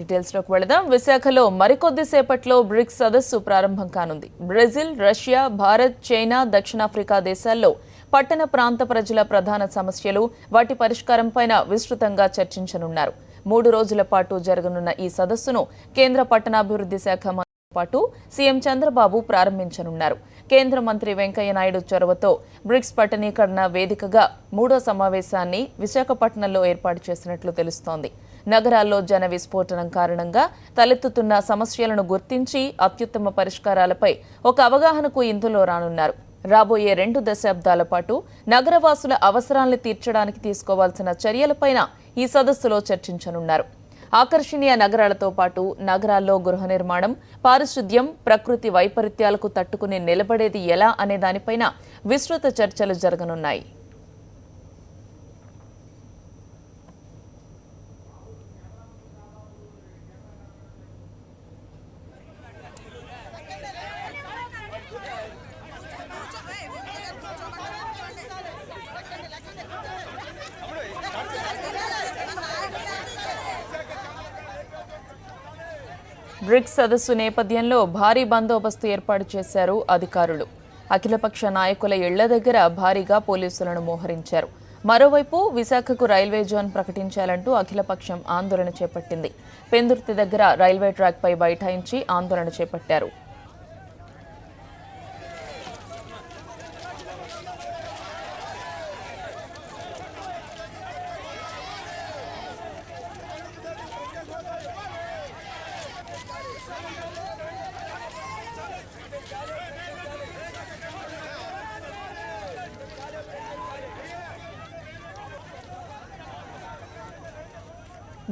డీటెయిల్స్లోకి వెళదాం. విశాఖలో మరికొద్దిసేపట్లో బ్రిక్స్ సదస్సు ప్రారంభం కానుంది. బ్రెజిల్, రష్యా, భారత్, చైనా, దక్షిణాఫ్రికా దేశాల్లో పట్టణ ప్రాంత ప్రజల ప్రధాన సమస్యలు, వాటి పరిష్కారంపైన విస్తృతంగా చర్చించనున్నారు. 3 రోజుల పాటు జరగనున్న ఈ సదస్సును కేంద్ర పట్టణాభివృద్ధి శాఖ మంత్రితో పాటు సీఎం చంద్రబాబు ప్రారంభించనున్నారు. కేంద్ర మంత్రి వెంకయ్య నాయుడు చొరవతో బ్రిక్స్ పట్టణీకరణ వేదికగా 3వ సమావేశాన్ని విశాఖపట్నంలో ఏర్పాటు చేసినట్లు తెలుస్తోంది. నగరాల్లో జన విస్ఫోటనం కారణంగా తలెత్తుతున్న సమస్యలను గుర్తించి అత్యుత్తమ పరిష్కారాలపై ఒక అవగాహనకు ఇందులో రానున్నారు. రాబోయే 2 దశాబ్దాల పాటు నగరవాసుల అవసరాలను తీర్చడానికి తీసుకోవాల్సిన చర్యలపైన ఈ సదస్సులో చర్చించనున్నారు. ఆకర్షణీయ నగరాలతో పాటు నగరాల్లో గృహ నిర్మాణం, పారిశుద్ధ్యం, ప్రకృతి వైపరీత్యాలకు తట్టుకుని నిలబడేది ఎలా అనే దానిపైన విస్తృత చర్చలు జరగనున్నాయి. బ్రిక్స్ సదస్సు నేపథ్యంలో భారీ బందోబస్తు ఏర్పాటు చేశారు అధికారులు. అఖిలపక్ష నాయకుల ఇళ్ల దగ్గర భారీగా పోలీసులను మోహరించారు. మరోవైపు విశాఖకు రైల్వే జోన్ ప్రకటించాలంటూ అఖిలపక్షం ఆందోళన చేపట్టింది. పెందుర్తి దగ్గర రైల్వే ట్రాక్పై బైఠాయించి ఆందోళన చేపట్టారు.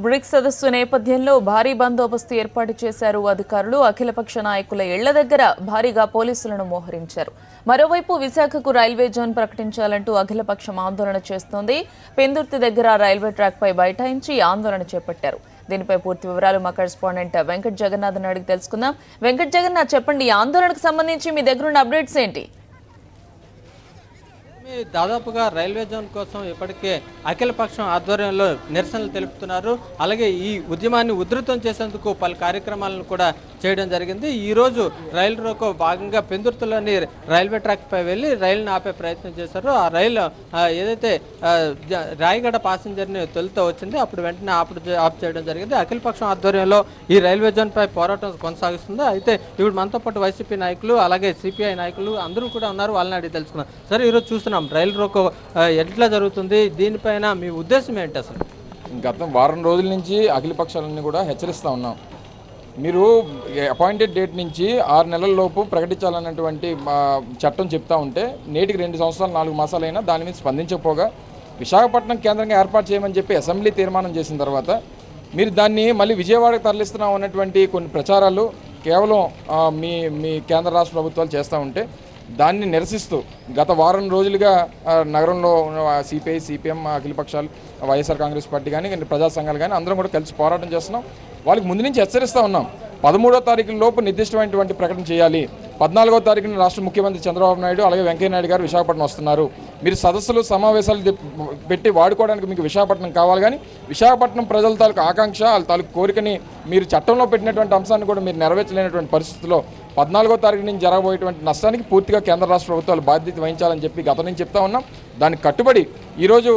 బ్రిక్స్ సదస్సు నేపథ్యంలో భారీ బందోబస్తు ఏర్పాటు చేశారు అధికారులు. అఖిలపక్ష నాయకుల ఇళ్ల దగ్గర భారీగా పోలీసులను మోహరించారు. మరోవైపు విశాఖకు రైల్వే జోన్ ప్రకటించాలంటూ అఖిలపక్షం ఆందోళన చేస్తోంది. పెందుర్తి దగ్గర రైల్వే ట్రాక్పై బైఠాయించి ఆందోళన చేపట్టారు. దీనిపై పూర్తి వివరాలు మా కరెస్పాండెంట్ వెంకట్ జగన్నాథ్ అడిగి తెలుసుకుందాం. వెంకట్ జగన్నాథ్, చెప్పండి, ఈ ఆందోళనకు సంబంధించి మీ దగ్గరున్న అప్డేట్స్ ఏంటి? దాదాపుగా రైల్వే జోన్ కోసం ఇప్పటికే అఖిలపక్షం ఆధ్వర్యంలో నిరసనలు తెలుపుతున్నారు. అలాగే ఈ ఉద్యమాన్ని ఉధృతం చేసేందుకు పలు కార్యక్రమాలను కూడా చేయడం జరిగింది. ఈరోజు రైలు రోకో భాగంగా పెందుర్తిలోని రైల్వే ట్రాక్ పై వెళ్ళి రైలును ఆపే ప్రయత్నం చేశారు. ఆ రైలు ఏదైతే రాయగడ ప్యాసింజర్ని తొలితో వచ్చింది, అప్పుడు వెంటనే ఆఫ్ చేయడం జరిగింది. అఖిలపక్షం ఆధ్వర్యంలో ఈ రైల్వే జోన్ పై పోరాటం కొనసాగుతుంది. అయితే ఇప్పుడు మనతో పాటు వైసీపీ నాయకులు అలాగే సిపిఐ నాయకులు అందరూ కూడా ఉన్నారు. వాళ్ళని అడిగి తెలుసుకున్నారు. సరే, ఈరోజు చూస్తున్నాం రైలు రోకో ఎట్లా జరుగుతుంది, దీనిపైన మీ ఉద్దేశం ఏంటి? అసలు గత వారం రోజుల నుంచి అఖిలపక్షాలన్నీ కూడా హెచ్చరిస్తూ ఉన్నాం. మీరు అపాయింటెడ్ డేట్ నుంచి 6 నెలల లోపు ప్రకటించాలన్నటువంటి చట్టం చెప్తా ఉంటే నేటికి 2 సంవత్సరాలు 4 మాసాలైనా దాని మీద స్పందించకపోగా విశాఖపట్నం కేంద్రంగా ఏర్పాటు చేయమని చెప్పి అసెంబ్లీ తీర్మానం చేసిన తర్వాత మీరు దాన్ని మళ్ళీ విజయవాడకు తరలిస్తున్నాం అన్నటువంటి కొన్ని ప్రచారాలు కేవలం మీ కేంద్ర రాష్ట్ర ప్రభుత్వాలు చేస్తూ ఉంటే దాన్ని నిరసిస్తూ గత వారం రోజులుగా నగరంలో సిపిఐ, సిపిఎం, అఖిలపక్షాలు, వైఎస్ఆర్ కాంగ్రెస్ పార్టీ కానీ ప్రజా సంఘాలు కానీ అందరం కూడా కలిసి పోరాటం చేస్తున్నాం. వాళ్ళకి ముందు నుంచి హెచ్చరిస్తూ ఉన్నాం. 13వ తారీఖు లోపు నిర్దిష్టమైనటువంటి ప్రకటన చేయాలి. 14వ తారీఖున రాష్ట్ర ముఖ్యమంత్రి చంద్రబాబు నాయుడు అలాగే వెంకయ్య నాయుడు గారు విశాఖపట్నం వస్తున్నారు. మీరు సదస్సులు సమావేశాలు పెట్టి వాడుకోవడానికి మీకు విశాఖపట్నం కావాలి. కానీ విశాఖపట్నం ప్రజల తాలూకు ఆకాంక్ష, వాళ్ళ తాలూకు కోరికని మీరు చట్టంలో పెట్టినటువంటి అంశాన్ని కూడా మీరు నెరవేర్చలేనటువంటి పరిస్థితుల్లో 14వ తారీఖు నుంచి జరగబోయేటువంటి నష్టానికి పూర్తిగా కేంద్ర రాష్ట్ర ప్రభుత్వాలు బాధ్యత వహించాలని చెప్పి గత నుంచి చెప్తా ఉన్నాం. దానికి కట్టుబడి ఈరోజు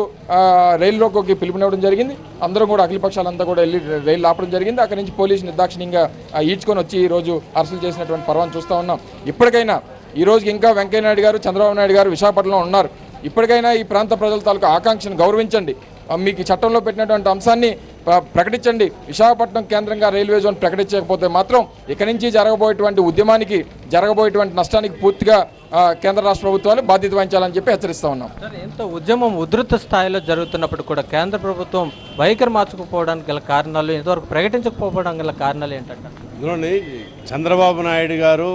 రైలు రోకోకి పిలుపునివ్వడం జరిగింది. అందరం కూడా అఖిలపక్షాలంతా కూడా వెళ్ళి రైలు ఆపడం జరిగింది. అక్కడి నుంచి పోలీసు నిర్దాక్షిణ్యంగా ఈడ్చుకొని వచ్చి ఈరోజు అరెస్టులు చేసినటువంటి పర్వాన్ని చూస్తూ ఉన్నాం. ఇప్పటికైనా ఈరోజు ఇంకా వెంకయ్య నాయుడు గారు, చంద్రబాబు నాయుడు గారు విశాఖపట్నంలో ఉన్నారు. ఇప్పటికైనా ఈ ప్రాంత ప్రజల తాలూకు ఆకాంక్షను గౌరవించండి. మీకు చట్టంలో పెట్టినటువంటి అంశాన్ని ప్రకటించండి. విశాఖపట్నం కేంద్రంగా రైల్వే జోన్ ప్రకటించకపోతే మాత్రం ఇక్కడి నుంచి జరగబోయేటువంటి ఉద్యమానికి, జరగబోయేటువంటి నష్టానికి పూర్తిగా కేంద్ర రాష్ట్ర ప్రభుత్వాలు బాధ్యత వహించాలని చెప్పి హెచ్చరిస్తూ ఉన్నాం. ఎంతో ఉద్యమం ఉధృత స్థాయిలో జరుగుతున్నప్పుడు కూడా కేంద్ర ప్రభుత్వం వైఖరి మార్చుకుపోవడానికి గల కారణాలు, ఇంతవరకు ప్రకటించకపోవడం గల కారణాలు ఏంటంటే ఇందులోని చంద్రబాబు నాయుడు గారు,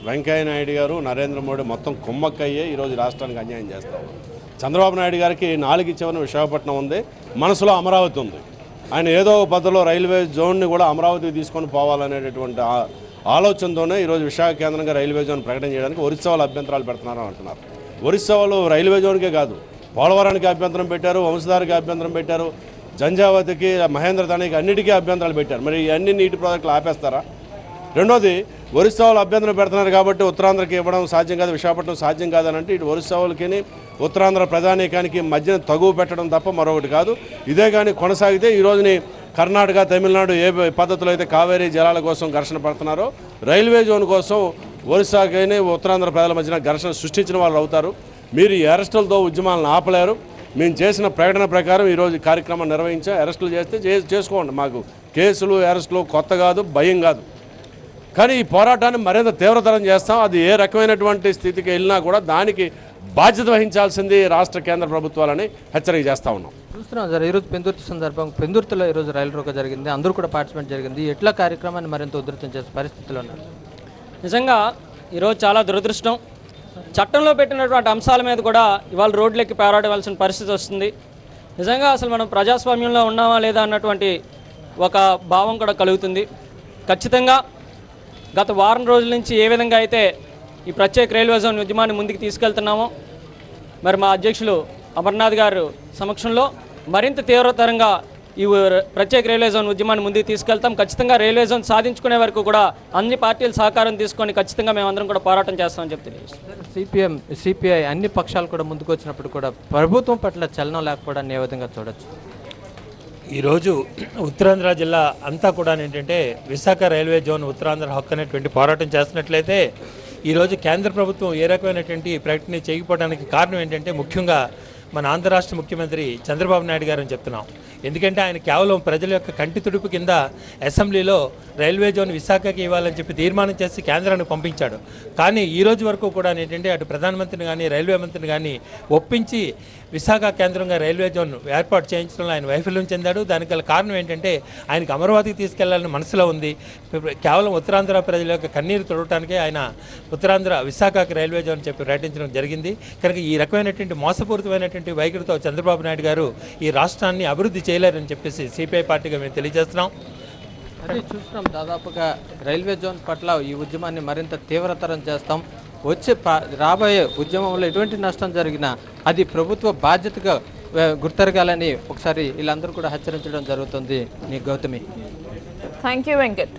వెంకయ్య నాయుడు గారు, నరేంద్ర మోడీ మొత్తం కుమ్మక్కయ్యే ఈరోజు రాష్ట్రానికి అన్యాయం చేస్తారు. చంద్రబాబు నాయుడు గారికి 4 చివరన విశాఖపట్నం ఉంది, మనసులో అమరావతి ఉంది. ఆయన ఏదో పద్ధతిలో రైల్వే జోన్ని కూడా అమరావతికి తీసుకొని పోవాలనేటటువంటి ఆలోచనతోనే ఈరోజు విశాఖ కేంద్రంగా రైల్వే జోన్ ప్రకటన చేయడానికి ఒరిస్సా వాళ్ళు అభ్యంతరాలు పెడుతున్నారని అంటున్నారు. ఒరిస్సా వాళ్ళు రైల్వే జోన్కే కాదు, పోలవరానికి అభ్యంతరం పెట్టారు, వంశధారికి అభ్యంతరం పెట్టారు, జంజావతికి మహేంద్రతానికి అన్నిటికీ అభ్యంతరాలు పెట్టారు. మరి అన్ని నీటి ప్రాజెక్టులు ఆపేస్తారా? రెండోది ఒరిస్సా వాళ్ళు అభ్యంతరం పెడుతున్నారు కాబట్టి ఉత్తరాంధ్రకి ఇవ్వడం సాధ్యం కాదు, విశాఖపట్నం సాధ్యం కాదనంటే ఇటు ఒరిస్సా వాళ్ళకి ఉత్తరాంధ్ర ప్రజానీకానికి మధ్యన తగువ పెట్టడం తప్ప మరొకటి కాదు. ఇదే కానీ కొనసాగితే ఈ రోజుని కర్ణాటక, తమిళనాడు ఏ పద్ధతిలో అయితే కావేరీ జలాల కోసం ఘర్షణ పడుతున్నారో రైల్వే జోన్ కోసం ఒరిస్సాకైనా ఉత్తరాంధ్ర ప్రజల మధ్యన ఘర్షణ సృష్టించిన వాళ్ళు అవుతారు. మీరు ఈ అరెస్టులతో ఉద్యమాలను ఆపలేరు. మేము చేసిన ప్రకటన ప్రకారం ఈరోజు కార్యక్రమం నిర్వహించాం. అరెస్టులు చేస్తే చేసుకోండి, మాకు కేసులు అరెస్టులు కొత్త కాదు, భయం కాదు. కానీ ఈ పోరాటాన్ని మరింత తీవ్రతరం చేస్తాం. అది ఏ రకమైనటువంటి స్థితికి వెళ్ళినా కూడా దానికి బాధ్యత వహించాల్సింది రాష్ట్ర కేంద్ర ప్రభుత్వాలని హెచ్చరిక చేస్తూ ఉన్నాం. చూస్తున్నాం సార్, ఈరోజు పెందుర్తి సందర్భం, పెందుర్తిలో ఈరోజు రైలు రోక జరిగింది, అందరూ కూడా పార్టిసిపేట్ జరిగింది. ఎట్లా కార్యక్రమాన్ని మరింత ఉధృతం చేసే పరిస్థితులు ఉన్నారు? నిజంగా ఈరోజు చాలా దురదృష్టం. చట్టంలో పెట్టినటువంటి అంశాల మీద కూడా ఇవాళ రోడ్లెక్కి పోరాడవలసిన పరిస్థితి వస్తుంది. నిజంగా అసలు మనం ప్రజాస్వామ్యంలో ఉన్నామా లేదా అన్నటువంటి ఒక భావం కూడా కలుగుతుంది. ఖచ్చితంగా గత వారం రోజుల నుంచి ఏ విధంగా అయితే ఈ ప్రత్యేక రైల్వే జోన్ ఉద్యమాన్ని ముందుకు తీసుకెళ్తున్నామో, మరి మా అధ్యక్షులు అమర్నాథ్ గారు సమక్షంలో మరింత తీవ్రతరంగా ఈ ప్రత్యేక రైల్వే జోన్ ఉద్యమాన్ని ముందుకు తీసుకెళ్తాం. ఖచ్చితంగా రైల్వే జోన్ సాధించుకునే వరకు కూడా అన్ని పార్టీల సహకారం తీసుకొని ఖచ్చితంగా మేమందరం కూడా పోరాటం చేస్తామని చెప్తే సిపిఐ అన్ని పక్షాలు కూడా ముందుకు వచ్చినప్పుడు కూడా ప్రభుత్వం పట్ల చలనం లేకపోవడాన్ని ఏ విధంగా చూడొచ్చు? ఈరోజు ఉత్తరాంధ్ర జిల్లా అంతా కూడా ఏంటంటే విశాఖ రైల్వే జోన్ ఉత్తరాంధ్ర హక్కు అనేటువంటి పోరాటం చేస్తున్నట్లయితే ఈరోజు కేంద్ర ప్రభుత్వం ఏ రకమైనటువంటి ప్రకటన చేయకపోవడానికి కారణం ఏంటంటే ముఖ్యంగా మన ఆంధ్ర రాష్ట్ర ముఖ్యమంత్రి చంద్రబాబు నాయుడు గారు అని చెప్తున్నాం. ఎందుకంటే ఆయన కేవలం ప్రజల యొక్క కంటి తుడుపు కింద అసెంబ్లీలో రైల్వే జోన్ విశాఖకి ఇవ్వాలని చెప్పి తీర్మానం చేసి కేంద్రానికి పంపించాడు. కానీ ఈ రోజు వరకు కూడా ఏంటంటే అటు ప్రధానమంత్రిని కానీ రైల్వే మంత్రిని కానీ ఒప్పించి విశాఖ కేంద్రంగా రైల్వే జోన్ ఏర్పాటు చేయించడంలో ఆయన వైఫల్యం చెందాడు. దానికి గల కారణం ఏంటంటే ఆయనకు అమరావతికి తీసుకెళ్లాలని మనసులో ఉంది. కేవలం ఉత్తరాంధ్ర ప్రజల యొక్క కన్నీరు తొడటానికే ఆయన ఉత్తరాంధ్ర విశాఖకి రైల్వే జోన్ చెప్పి ప్రకటించడం జరిగింది. కనుక ఈ రకమైనటువంటి మోసపూరితమైనటువంటి వైఖరితో చంద్రబాబు నాయుడు గారు ఈ రాష్ట్రాన్ని అభివృద్ధి చేయలేరని చెప్పేసి సిపిఐ పార్టీగా మేము తెలియజేస్తున్నాం. అదే చూస్తున్నాం, దాదాపుగా రైల్వే జోన్ పట్ల ఈ ఉద్యమాన్ని మరింత తీవ్రతరం చేస్తాం. రాబోయే ఉద్యమంలో ఎటువంటి నష్టం జరిగినా అది ప్రభుత్వ బాధ్యతగా గుర్తెరగాలని ఒకసారి వీళ్ళందరూ కూడా హెచ్చరించడం జరుగుతుంది. నీ గౌతమి. Thank you Venkat.